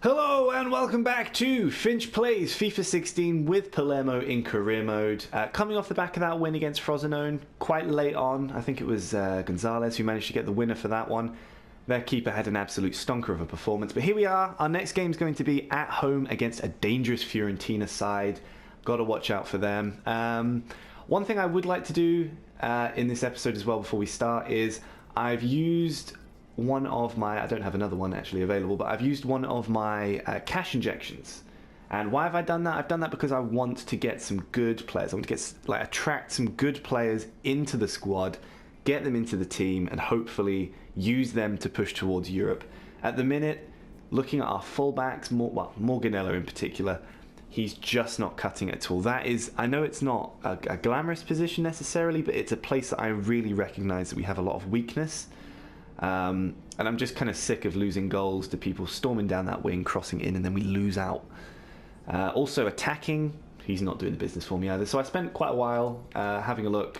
Hello and welcome back to FinchPlays FIFA 16 with Palermo in career mode. Coming off the back of that win against Frosinone, quite late on, I think it was Gonzalez who managed to get the winner for that one. Their keeper had an absolute stonker of a performance, but here we are. Our next game is going to be at home against a dangerous Fiorentina side. Got to watch out for them. One thing I would like to do in this episode as well before we start is I've used one of my, I don't have another one actually available, but I've used one of my cash injections. And why have I done that? I've done that because I want to get some good players. I want to get, attract some good players into the squad, get them into the team, and hopefully use them to push towards Europe. At the minute, looking at our fullbacks, Morganello in particular, he's just not cutting it at all. That is, I know it's not a glamorous position necessarily, but it's a place that I really recognise that we have a lot of weakness. And I'm just kind of sick of losing goals to people storming down that wing, crossing in, and then we lose out. Also attacking, he's not doing the business for me either. So I spent quite a while having a look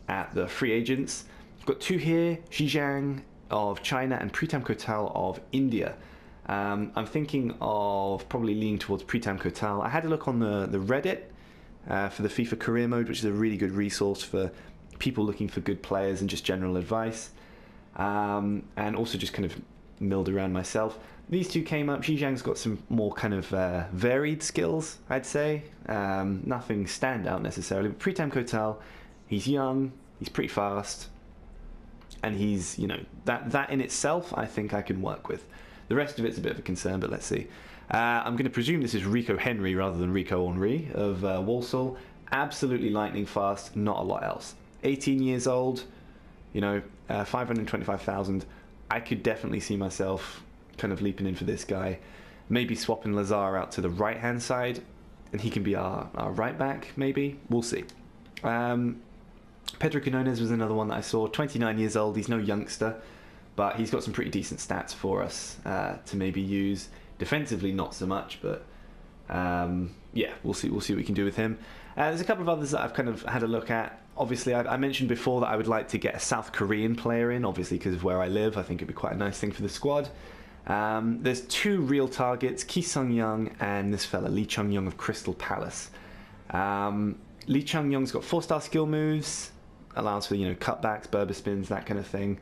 at the free agents. I've got two here, Zhejiang of China and Pritam Kotal of India. I'm thinking of probably leaning towards Pritam Kotal. I had a look on the Reddit for the FIFA career mode, which is a really good resource for people looking for good players and just general advice. And also just kind of milled around myself. These two came up. Zhejiang's got some more kind of varied skills, I'd say. Nothing standout necessarily. But Pritam Kotal, he's young, he's pretty fast, and he's, you know, that in itself I think I can work with. The rest of it's a bit of a concern, but let's see. I'm going to presume this is Rico Henry rather than Rico Henry of Walsall. Absolutely lightning fast, not a lot else. 18 years old. You know, 525,000. I could definitely see myself kind of leaping in for this guy. Maybe swapping Lazar out to the right-hand side, and he can be our right back, maybe. We'll see. Pedro Quinones was another one that I saw. 29 years old. He's no youngster, but he's got some pretty decent stats for us to maybe use. Defensively, not so much, but yeah, we'll see what we can do with him. There's a couple of others that I've kind of had a look at. Obviously, I mentioned before that I would like to get a South Korean player in, obviously because of where I live. I think it'd be quite a nice thing for the squad. There's two real targets, Ki Sung-young and this fella, Lee Chung-young of Crystal Palace. Lee Chung-young's got 4-star skill moves, allows for, you know, cutbacks, Berber spins, that kind of thing.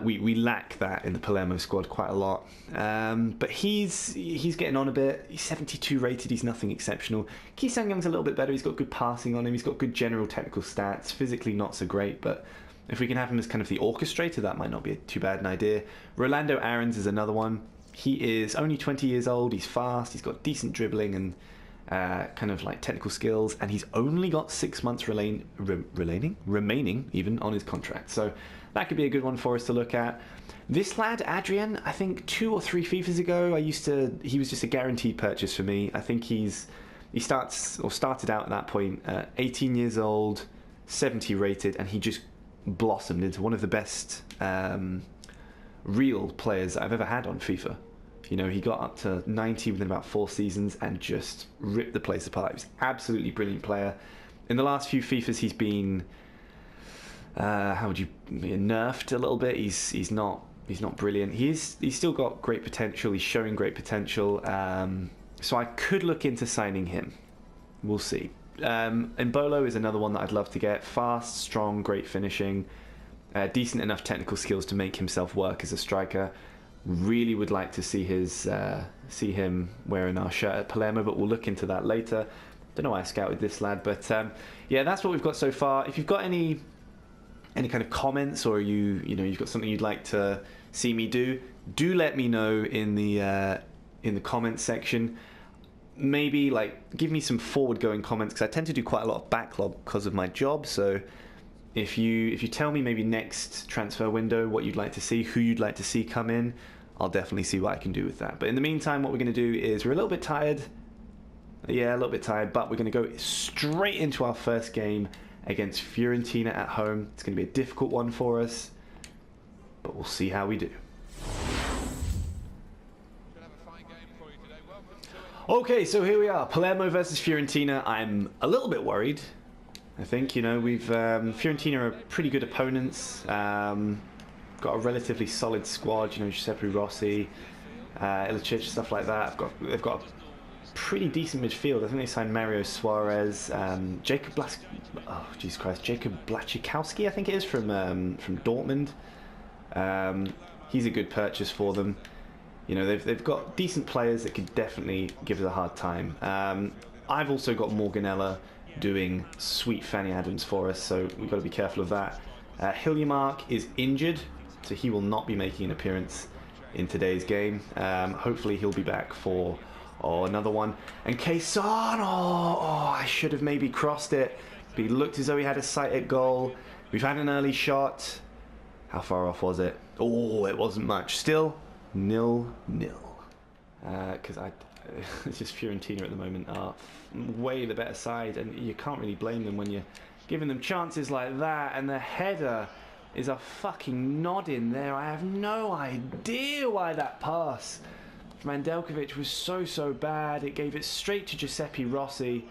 We lack that in the Palermo squad quite a lot, but he's getting on a bit. He's 72 rated. He's nothing exceptional. Ki Sung-young's a little bit better. He's got good passing on him. He's got good general technical stats. Physically not so great, but if we can have him as kind of the orchestrator, that might not be too bad an idea. Rolando Aarons is another one. He is only 20 years old. He's fast. He's got decent dribbling and kind of like technical skills, and he's only got 6 months remaining even on his contract. So that could be a good one for us to look at. This lad, Adrian, I think 2 or 3 FIFAs ago, he was just a guaranteed purchase for me. I think he started out at that point, 18 years old, 70 rated, and he just blossomed into one of the best real players I've ever had on FIFA. You know, he got up to 90 within about 4 seasons and just ripped the place apart. He was an absolutely brilliant player. In the last few FIFAs, he's been nerfed a little bit. He's not brilliant. He's still got great potential. He's showing great potential. So I could look into signing him. We'll see. Mbolo is another one that I'd love to get. Fast, strong, great finishing, decent enough technical skills to make himself work as a striker. Really would like to see him wearing our shirt at Palermo, but we'll look into that later. Don't know why I scouted this lad, but yeah, that's what we've got so far. If you've got any kind of comments, or you've got something you'd like to see me do let me know in the comments section. Maybe give me some forward going comments, because I tend to do quite a lot of backlog because of my job. So if you tell me maybe next transfer window what you'd like to see, who you'd like to see come in, I'll definitely see what I can do with that. But in the meantime, what we're going to do is, we're a little bit tired. Yeah, a little bit tired, but we're going to go straight into our first game against Fiorentina at home. It's going to be a difficult one for us, but we'll see how we do. Okay, so here we are, Palermo versus Fiorentina. I'm a little bit worried. I think, you know, Fiorentina are pretty good opponents. Got a relatively solid squad, you know, Giuseppe Rossi, Ilicic, stuff like that. They've got a pretty decent midfield. I think they signed Mario Suarez, Jacob Blachikowski, I think it is, from Dortmund. He's a good purchase for them. You know, they've got decent players that could definitely give us a hard time. I've also got Morganella doing sweet Fanny Adams for us, so we've got to be careful of that. Hiljemark is injured, so he will not be making an appearance in today's game. Hopefully he'll be back for another one. And Quaison, I should have maybe crossed it, but he looked as though he had a sight at goal. We've had an early shot. How far off was it? Oh, it wasn't much. Still 0-0. Because it's just Fiorentina at the moment are way the better side, and you can't really blame them when you're giving them chances like that. And the header is a fucking nod in there. I have no idea why that pass from Andelkovic was so bad. It gave it straight to Giuseppe Rossi.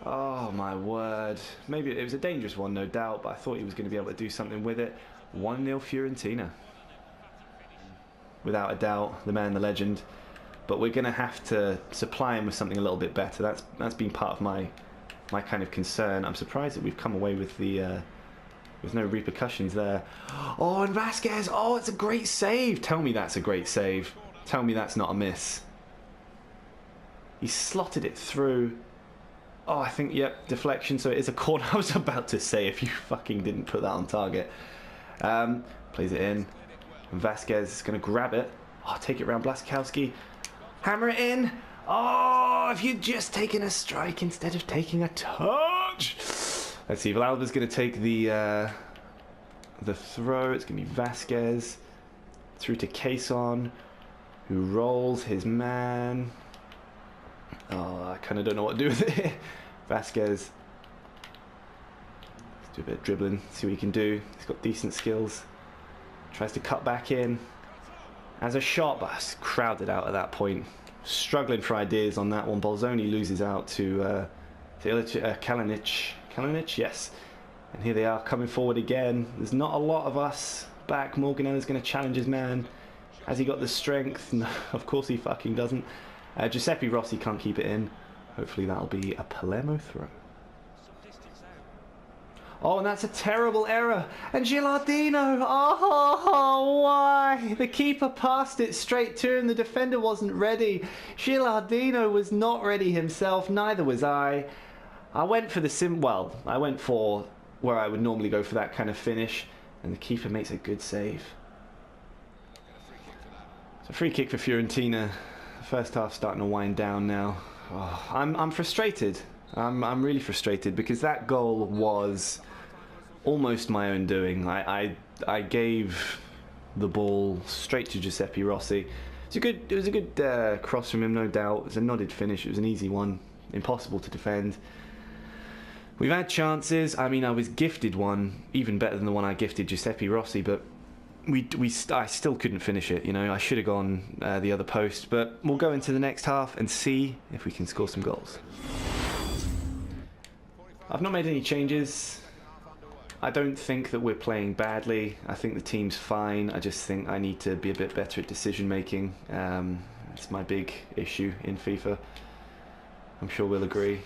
Oh my word. Maybe it was a dangerous one, no doubt, but I thought he was going to be able to do something with it. 1-0 Fiorentina. Without a doubt, the man, the legend. But we're going to have to supply him with something a little bit better. That's been part of my kind of concern. I'm surprised that we've come away with the with no repercussions there. Oh, and Vasquez. Oh, it's a great save. Tell me that's a great save. Tell me that's not a miss. He slotted it through. Oh, I think, yep, deflection, so it is a corner. I was about to say, if you fucking didn't put that on target. Plays it in. And Vasquez is going to grab it. Oh, take it round Blachikowski. Hammer it in. Oh, if you'd just taken a strike instead of taking a touch. Let's see, Villalba's going to take the throw. It's going to be Vasquez. Through to Quaison, who rolls his man. Oh, I kind of don't know what to do with it. Vasquez. Let's do a bit of dribbling, see what he can do. He's got decent skills. Tries to cut back in. Has a shot, but it's crowded out at that point. Struggling for ideas on that one. Bolzoni loses out to Kalinic. Kalinic, yes. And here they are coming forward again. There's not a lot of us back. Morganella's going to challenge his man. Has he got the strength? No, of course he fucking doesn't. Giuseppe Rossi can't keep it in. Hopefully that'll be a Palermo throw. Oh, and that's a terrible error. And Gilardino, oh, why? The keeper passed it straight to him. The defender wasn't ready. Gilardino was not ready himself. Neither was I. I went for I went for where I would normally go for that kind of finish. And the keeper makes a good save. It's a free kick for Fiorentina. First half starting to wind down now. Oh, I'm frustrated. I'm really frustrated because that goal was almost my own doing. I gave the ball straight to Giuseppe Rossi. It was a good cross from him, no doubt. It was a nodded finish. It was an easy one, impossible to defend. We've had chances. I mean, I was gifted one, even better than the one I gifted Giuseppe Rossi, but I still couldn't finish it. You know, I should have gone the other post. But we'll go into the next half and see if we can score some goals. I've not made any changes. I don't think that we're playing badly. I think the team's fine. I just think I need to be a bit better at decision making. It's my big issue in FIFA. I'm sure we'll agree.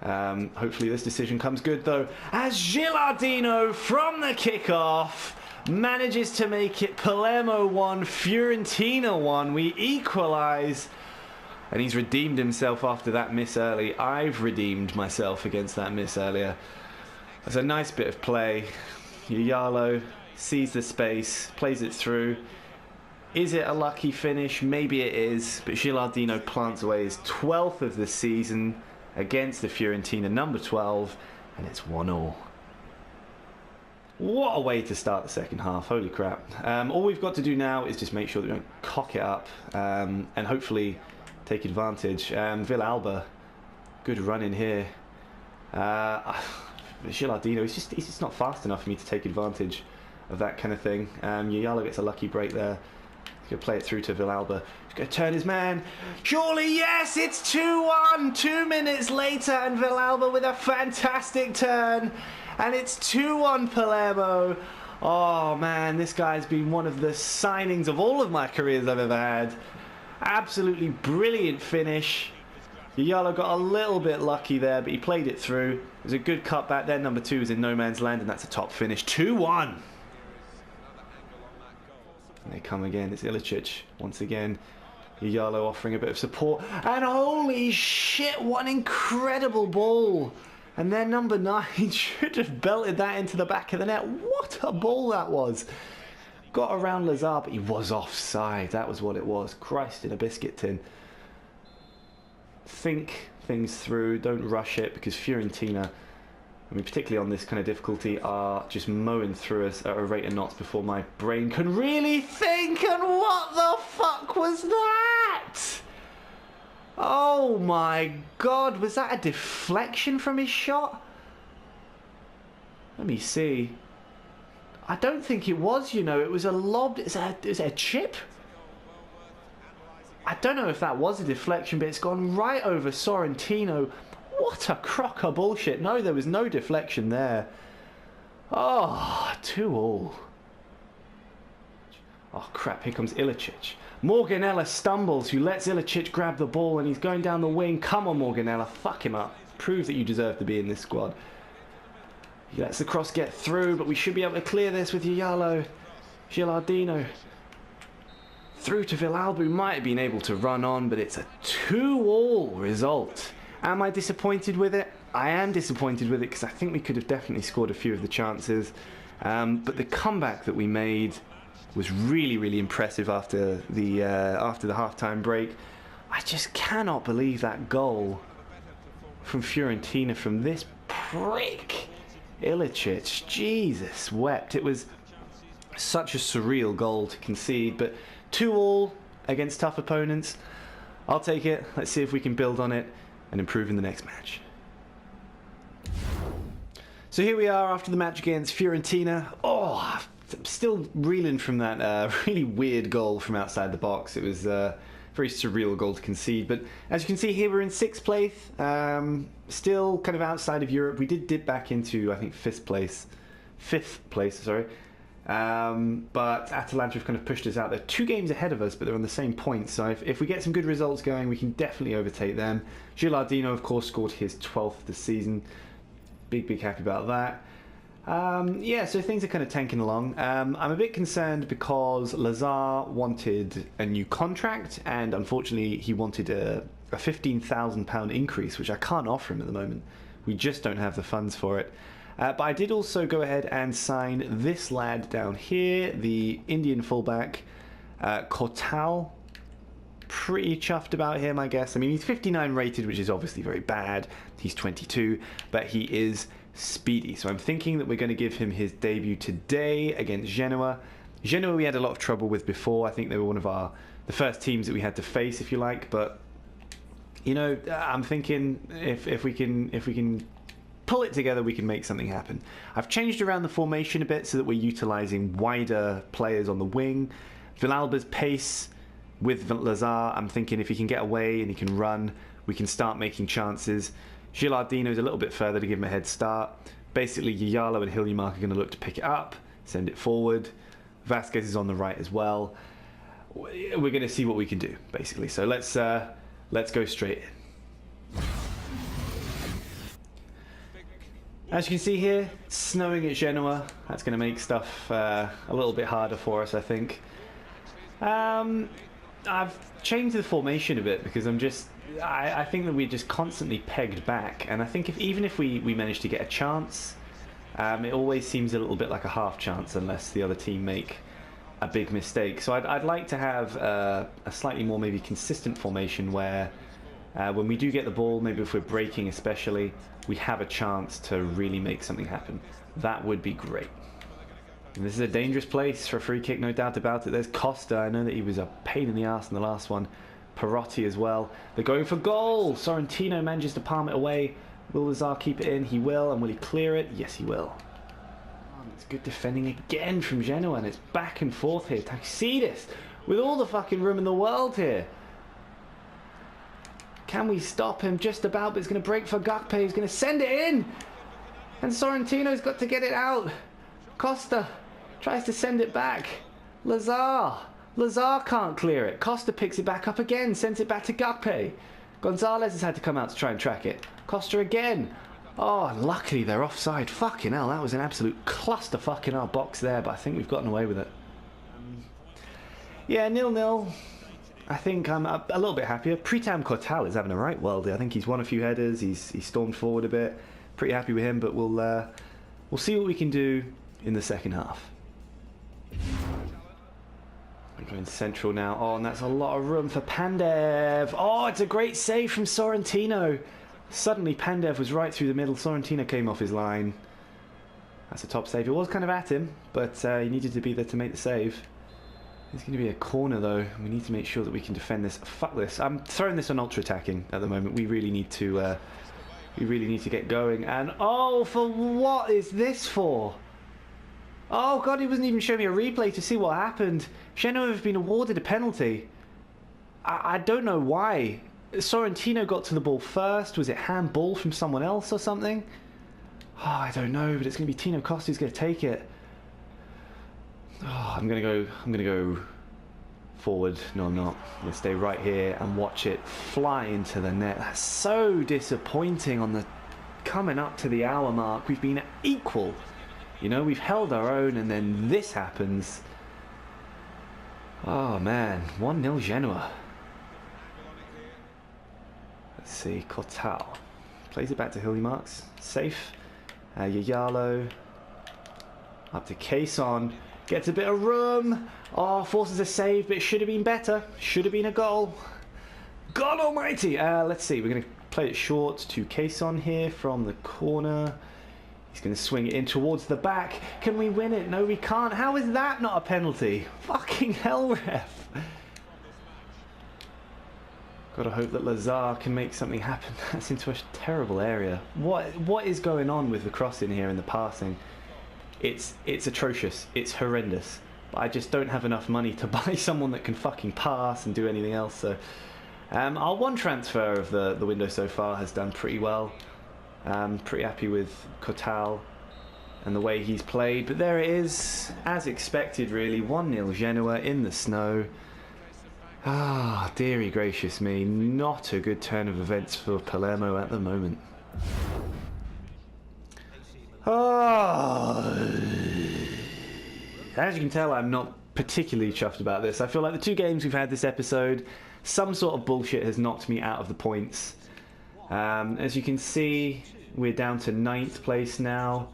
Hopefully this decision comes good though, as Gilardino from the kickoff manages to make it Palermo 1, Fiorentina 1. We equalise, and he's redeemed himself after that miss early. I've redeemed myself against that miss earlier. It's a nice bit of play. Yalo sees the space, plays it through. Is it a lucky finish? Maybe it is, but Gilardino plants away his 12th of the season against the Fiorentina number 12, and it's 1-1. What a way to start the second half, holy crap. All we've got to do now is just make sure that we don't cock it up and hopefully take advantage. Villalba, good run in here. Gilardino, he's just not fast enough for me to take advantage of that kind of thing. Yayala gets a lucky break there. He's going to play it through to Villalba. He's going to turn his man. Surely, yes, it's 2-1. 2 minutes later, and Villalba with a fantastic turn. And it's 2-1 Palermo. Oh man, this guy's been one of the signings of all of my careers I've ever had. Absolutely brilliant finish. Yalo got a little bit lucky there, but he played it through. It was a good cut back there. Number 2 is in no man's land, and that's a top finish. 2-1. And they come again. It's Ilicic once again. Yalo offering a bit of support. And holy shit, what an incredible ball. And then number 9 should have belted that into the back of the net. What a ball that was. Got around Lazar, but he was offside. That was what it was. Christ in a biscuit tin. Think things through. Don't rush it, because Fiorentina, I mean, particularly on this kind of difficulty, are just mowing through us at a rate of knots before my brain can really think. And what the fuck was that? Oh my god, was that a deflection from his shot? Let me see. I don't think it was, you know. It was a lob. Is it a chip? I don't know if that was a deflection, but it's gone right over Sorrentino. What a crock of bullshit. No, there was no deflection there. Oh, 2-2. Oh crap, here comes Ilicic. Morganella stumbles, who lets Ilicic grab the ball, and he's going down the wing. Come on, Morganella, fuck him up. Prove that you deserve to be in this squad. He lets the cross get through, but we should be able to clear this with Yalo. Gilardino. Through to Villalba, might have been able to run on, but it's a 2-2 result. Am I disappointed with it? I am disappointed with it, because I think we could have definitely scored a few of the chances. But the comeback that we made was really, really impressive after the half-time break. I just cannot believe that goal from Fiorentina from this prick Ilicic. Jesus wept. It was such a surreal goal to concede, but 2-2 against tough opponents. I'll take it. Let's see if we can build on it and improve in the next match. So here we are after the match against Fiorentina. Oh, I'm still reeling from that really weird goal from outside the box. It was a very surreal goal to concede. But as you can see here, we're in 6th place. Still kind of outside of Europe. We did dip back into, I think, 5th place, sorry. But Atalanta have kind of pushed us out. They're 2 games ahead of us, but they're on the same point. So if we get some good results going, we can definitely overtake them. Gilardino, of course, scored his 12th this season. Big happy about that. Yeah, so things are kind of tanking along. I'm a bit concerned because Lazar wanted a new contract, and unfortunately he wanted a £15,000 increase, which I can't offer him at the moment. We just don't have the funds for it. But I did also go ahead and sign this lad down here, the Indian fullback, Kotal. Pretty chuffed about him, I guess. I mean, he's 59 rated, which is obviously very bad. He's 22, but he is speedy. So I'm thinking that we're going to give him his debut today against Genoa. Genoa we had a lot of trouble with before. I think they were one of the first teams that we had to face, if you like. But you know, I'm thinking if we can pull it together, we can make something happen. I've changed around the formation a bit so that we're utilizing wider players on the wing. Villalba's pace with Lazar, I'm thinking if he can get away and he can run, we can start making chances. Gilardino's a little bit further to give him a head start. Basically, Yalo and Hiljemark are going to look to pick it up, send it forward. Vasquez is on the right as well. We're going to see what we can do, basically. So let's go straight in. As you can see here, it's snowing at Genoa. That's going to make stuff a little bit harder for us, I think. I've changed the formation a bit because I think that we're just constantly pegged back, and I think even if we manage to get a chance, it always seems a little bit like a half chance unless the other team make a big mistake. So I'd like to have a slightly more maybe consistent formation where when we do get the ball, maybe if we're breaking especially, we have a chance to really make something happen. That would be great. And this is a dangerous place for a free kick, no doubt about it. There's Costa. I know that he was a pain in the arse in the last one. Perotti as well. They're going for goal. Sorrentino manages to palm it away. Will Lazar keep it in? He will. And will he clear it? Yes, he will. Oh, it's good defending again from Genoa, and it's back and forth here. Taxidis with all the fucking room in the world here. Can we stop him? Just about, but it's going to break for Gakpe. He's going to send it in. And Sorrentino's got to get it out. Costa. Tries to send it back. Lazar. Lazar can't clear it. Costa picks it back up again. Sends it back to Gakpe. Gonzalez has had to come out to try and track it. Costa again. Oh, luckily they're offside. Fucking hell, that was an absolute clusterfuck in our box there, but I think we've gotten away with it. Yeah, 0-0. I think I'm a little bit happier. Pritam Kotal is having a right worldie. I think he's won a few headers. He's stormed forward a bit. Pretty happy with him, but we'll see what we can do in the second half. I'm going central now. Oh, and that's a lot of room for Pandev. Oh, it's a great save from Sorrentino. Suddenly Pandev was right through the middle. Sorrentino came off his line. That's a top save. It was kind of at him, but he needed to be there to make the save. It's going to be a corner though. We need to make sure that we can defend this. Fuck this. I'm throwing this on ultra attacking at the moment. We really need to get going. And oh, for what is this for? Oh god, he wasn't even showing me a replay to see what happened. Genoa have been awarded a penalty. I don't know why. Sorrentino got to the ball first. Was it handball from someone else or something? Oh, I don't know, but it's going to be Tino Costa who's going to take it. Oh, I'm gonna go forward. No, I'm not. I'm gonna stay right here and watch it fly into the net. That's so disappointing on the coming up to the hour mark. We've been equal. You know, we've held our own and then this happens. Oh man, 1-0 Genoa. Let's see, Cortal. Plays it back to Hilly Marks. Safe. Yayalo. Up to Cason. Gets a bit of room. Oh, forces a save, but it should have been better. Should have been a goal. God almighty. Let's see. We're going to play it short to Cason here from the corner. He's going to swing it in towards the back. Can we win it? No, we can't. How is that not a penalty? Fucking hell, ref. Got to hope that Lazar can make something happen. That's into a terrible area. What is going on with the crossing here and the passing? It's atrocious. It's horrendous. But I just don't have enough money to buy someone that can fucking pass and do anything else. So our one transfer of the window so far has done pretty well. Pretty happy with Kotal and the way he's played. But there it is, as expected really. 1-0 Genoa in the snow. Ah, dearie gracious me. Not a good turn of events for Palermo at the moment. Oh. As you can tell, I'm not particularly chuffed about this. I feel like the two games we've had this episode, some sort of bullshit has knocked me out of the points. As you can see, we're down to 9th place now.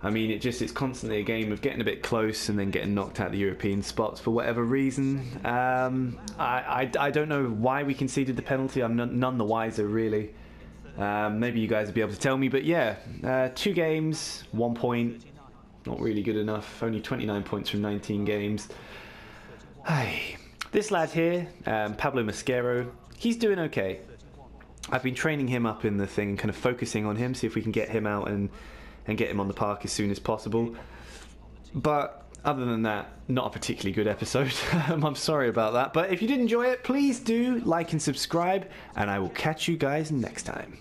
I mean, it's constantly a game of getting a bit close and then getting knocked out the European spots for whatever reason. I don't know why we conceded the penalty. I'm none the wiser, really. Maybe you guys will be able to tell me, but yeah, 2 games, 1 point, not really good enough. Only 29 points from 19 games. Hey, this lad here, Pablo Masquero, he's doing okay. I've been training him up in the thing, kind of focusing on him, see if we can get him out and get him on the park as soon as possible. But other than that, not a particularly good episode. I'm sorry about that. But if you did enjoy it, please do like and subscribe, and I will catch you guys next time.